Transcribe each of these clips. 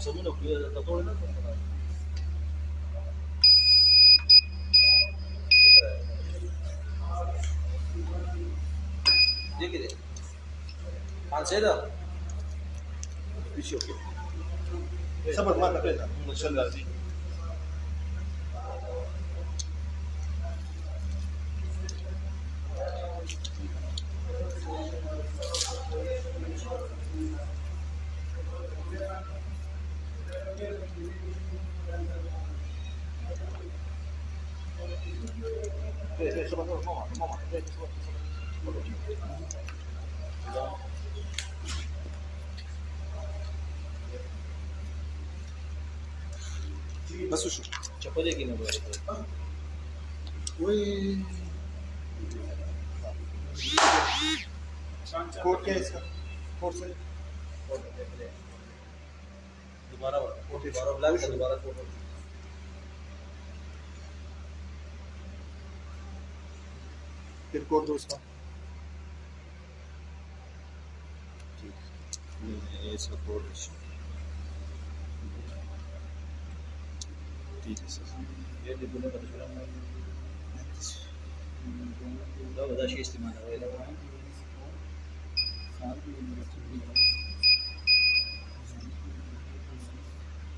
Casaluno qui da Torino. Dia kide. Anseda. Bir şey yok. Sabır marka presa. Şunlar değil. बस उशू Chapade की ना वही code क्या है इसका कोड से दोबारा बुला के दोबारा फोटो फिर कोड दो इसका ये इसका कोड ठीक है सर ये डिब्बे में बता रहा हूं da da şey istimalı öyle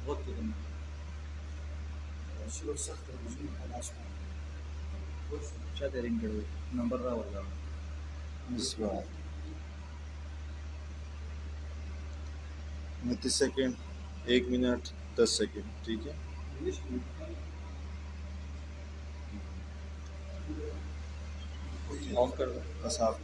बहुत dedim شلون سخت क्या देंगे नंबर रहा होगा इसका 29 सेकंड 1 मिनट 10 सेकंड ठीक है ऑफ कर दो बस आप